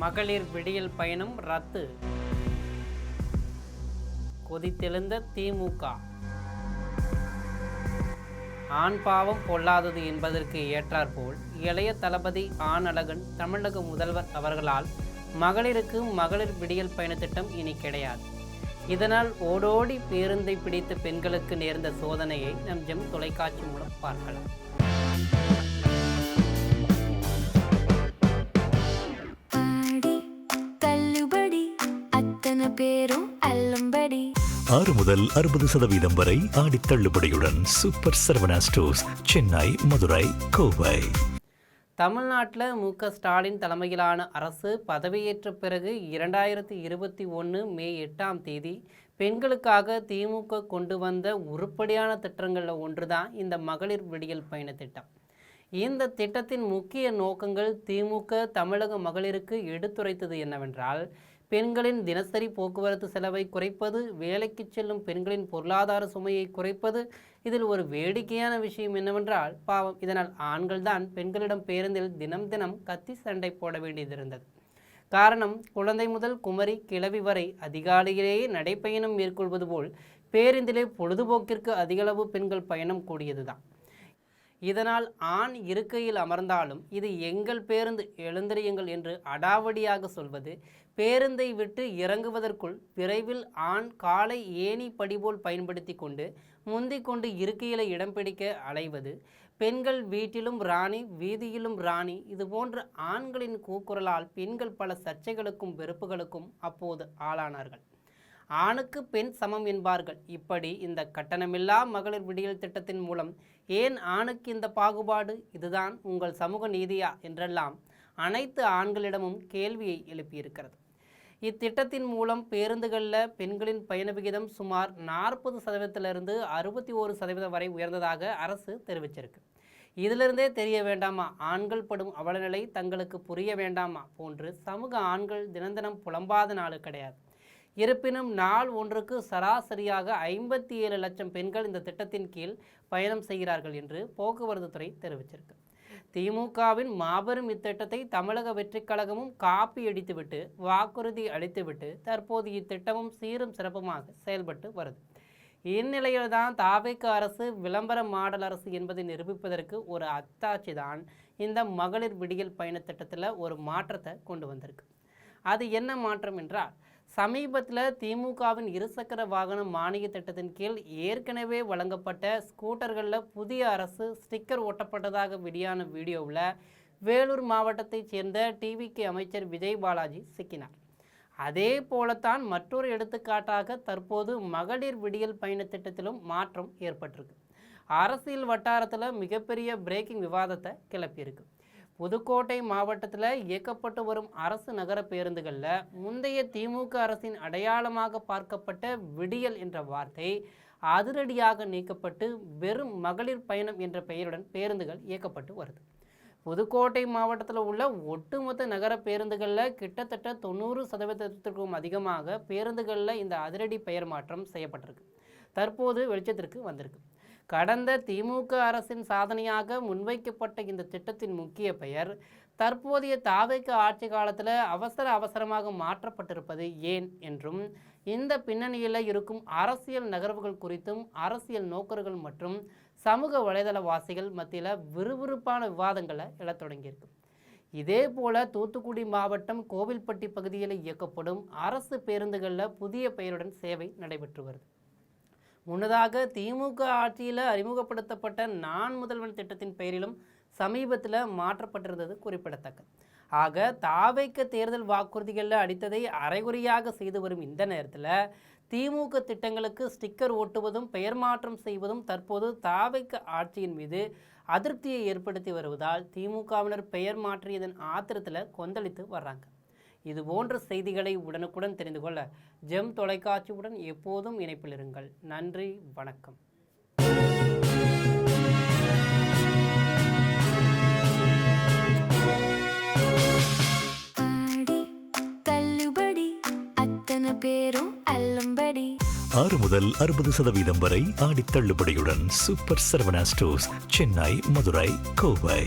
மகளிர் விடியல் பயணம் ரத்து. கொதித்தெழுந்த திமுக. ஆண் பாவம் பொல்லாதது என்பதற்கு ஏற்றாற்போல் இளைய தளபதி ஆண் அழகன் தமிழக முதல்வர் அவர்களால் மகளிருக்கு மகளிர் விடியல் பயண திட்டம் இனி கிடையாது. இதனால் ஓடோடி பேருந்தை பிடித்த பெண்களுக்கு நேர்ந்த சோதனையை நம் ஜெம் தொலைக்காட்சி மூலம் பார்க்கலாம். ஆறு முதல் 60% வரை ஆடி தள்ளுபடியுடன் சூப்பர் சரவணா ஸ்டோர்ஸ், சென்னை, மதுரை, கோவை. தமிழ்நாட்டில் மு.க. ஸ்டாலின் தலைமையிலான அரசு பதவியேற்ற பிறகு 2021 மே 8ஆம் தேதி பெண்களுக்காக திமுக கொண்டு வந்த உருப்படியான திட்டங்களில் ஒன்று தான் இந்த மகளிர் விடியல் பயண திட்டம். இந்த திட்டத்தின் முக்கிய நோக்கங்கள் திமுக தமிழக மகளிருக்கு எடுத்துரைத்தது என்னவென்றால், பெண்களின் தினசரி போக்குவரத்து செலவை குறைப்பது, வேலைக்கு செல்லும் பெண்களின் பொருளாதார சுமையை குறைப்பது. இதில் ஒரு வேடிக்கையான விஷயம் என்னவென்றால், பாவம், இதனால் ஆண்கள் தான் பெண்களிடம் பேருந்தில் தினம் தினம் கத்தி சண்டை போட வேண்டியது இருந்தது. காரணம், குழந்தை முதல் குமரி கிழவி வரை அதிகாலையிலேயே நடைப்பயணம் மேற்கொள்வது போல் பேருந்திலே பொழுதுபோக்கிற்கு அதிகளவு பெண்கள் பயணம் கூடியதுதான். இதனால் ஆண் இருக்கையில் அமர்ந்தாலும் இது எங்கள் பேருந்து, எழுந்திரியுங்கள் என்று அடாவடியாக சொல்வது, பேருந்தை விட்டு இறங்குவதற்குள் விரைவில் ஆண் காலை ஏணி படிபோல் பயன்படுத்தி கொண்டு முந்திக் கொண்டு இருக்கையில் இடம் பிடிக்க அலைவது, பெண்கள் வீட்டிலும் ராணி வீதியிலும் ராணி, இதுபோன்ற ஆண்களின் கூக்குரலால் பெண்கள் பல சர்ச்சைகளுக்கும் வெறுப்புகளுக்கும் அப்போது ஆளானார்கள். ஆணுக்கு பெண் சமம் என்பார்கள். இப்படி இந்த கட்டணமில்லா மகளிர் விடியல் திட்டத்தின் மூலம் ஏன் ஆணுக்கு இந்த பாகுபாடு, இதுதான் உங்கள் சமூக நீதியா என்றெல்லாம் அனைத்து ஆண்களிடமும் கேள்வியை எழுப்பியிருக்கிறது. இத்திட்டத்தின் மூலம் பேருந்துகளில் பெண்களின் பயண விகிதம் சுமார் 40% 61% வரை உயர்ந்ததாக அரசு தெரிவிச்சிருக்கு. இதிலிருந்தே தெரிய வேண்டாமா ஆண்கள் படும் அவலநிலை தங்களுக்கு புரிய வேண்டாமா போன்று சமூக ஆண்கள் தினம் புலம்பாத நாள் கிடையாது. இருப்பினும் நாள் ஒன்றுக்கு சராசரியாக 57 லட்சம் பெண்கள் இந்த திட்டத்தின் கீழ் பயணம் செய்கிறார்கள் என்று போக்குவரத்து துறை தெரிவிச்சிருக்கு. திமுகவின் மாபெரும் இத்திட்டத்தை தமிழக வெற்றிக் கழகமும் காப்பி அடித்துவிட்டு வாக்குறுதி அளித்துவிட்டு தற்போது இத்திட்டமும் சீரும் சிறப்புமாக செயல்பட்டு வருது. இந்நிலையில்தான் தாவேக அரசு விளம்பர மாடல் அரசு என்பதை நிரூபிப்பதற்கு ஒரு அத்தாட்சி தான் இந்த மகளிர் விடியல் பயண திட்டத்தில் ஒரு மாற்றத்தை கொண்டு வந்திருக்கு. அது என்ன மாற்றம் என்றால், சமீபத்தில் திமுகவின் இருசக்கர வாகன மானிய திட்டத்தின் கீழ் ஏற்கனவே வழங்கப்பட்ட ஸ்கூட்டர்களில் புதிய அரசு ஸ்டிக்கர் ஒட்டப்பட்டதாக வெளியான வீடியோவில் வேலூர் மாவட்டத்தைச் சேர்ந்த டிவிகே அமைச்சர் விஜய் பாலாஜி சிக்கினார். அதே போலத்தான் மற்றொரு எடுத்துக்காட்டாக தற்போது மகளிர் விடியல் பயண திட்டத்திலும் மாற்றம் ஏற்பட்டிருக்கு. அரசியல் வட்டாரத்தில் மிகப்பெரிய பிரேக்கிங் விவாதத்தை கிளப்பியிருக்கு. புதுக்கோட்டை மாவட்டத்தில் இயக்கப்பட்டு வரும் அரசு நகர பேருந்துகளில் முந்தைய திமுக அரசின் அடையாளமாக பார்க்கப்பட்ட விடியல் என்ற வார்த்தை அதிரடியாக நீக்கப்பட்டு வெறும் மகளிர் பயணம் என்ற பெயருடன் பேருந்துகள் இயக்கப்பட்டு வருது. புதுக்கோட்டை மாவட்டத்தில் உள்ள ஒட்டுமொத்த நகர பேருந்துகளில் கிட்டத்தட்ட 90% அதிகமாக பேருந்துகளில் இந்த அதிரடி பெயர் மாற்றம் செய்யப்பட்டிருக்கு. தற்போது வெளிச்சத்திற்கு வந்திருக்கு. கடந்த திமுக அரசின் சாதனையாக முன்வைக்கப்பட்ட இந்த திட்டத்தின் முக்கிய பெயர் தற்போதைய தாவேக ஆட்சி காலத்தில் அவசரமாக மாற்றப்பட்டிருப்பது ஏன் என்றும், இந்த பின்னணியில் இருக்கும் அரசியல் நகர்வுகள் குறித்தும் அரசியல் நோக்கர்கள் மற்றும் சமூக வலைதளவாசிகள் மத்தியில் விறுவிறுப்பான விவாதங்களை எழத் தொடங்கியிருக்கு. இதே போல தூத்துக்குடி மாவட்டம் கோவில்பட்டி பகுதியில் இயக்கப்படும் அரசு பேருந்துகளில் புதிய பெயருடன் சேவை நடைபெற்று வருது. முன்னதாக திமுக ஆட்சியில் அறிமுகப்படுத்தப்பட்ட நான் முதல்வன் திட்டத்தின் பெயரிலும் சமீபத்தில் மாற்றப்பட்டிருந்தது குறிப்பிடத்தக்கது. ஆக தாவேக தேர்தல் வாக்குறுதிகளில் அடித்ததை அரைகுறையாக செய்து வரும் இந்த நேரத்தில் திமுக திட்டங்களுக்கு ஸ்டிக்கர் ஒட்டுவதும் பெயர் மாற்றம் செய்வதும் தற்போது தாவேக ஆட்சியின் மீது அதிருப்தியை ஏற்படுத்தி வருவதால் திமுகவினர் பெயர் மாற்றியதன் ஆத்திரத்தில் கொந்தளித்து வர்றாங்க. இது போன்ற செய்திகளை உடனுக்குடன் தெரிந்து கொள்ள ஜெம் தொலைக்காட்சியுடன் எப்போதும் இணைப்பில் இருங்கள். நன்றி, வணக்கம். ஆறு முதல் 60% வரை ஆடி தள்ளுபடியுடன் சூப்பர் சரவணா ஸ்டோர்ஸ், சென்னை, மதுரை, கோவை.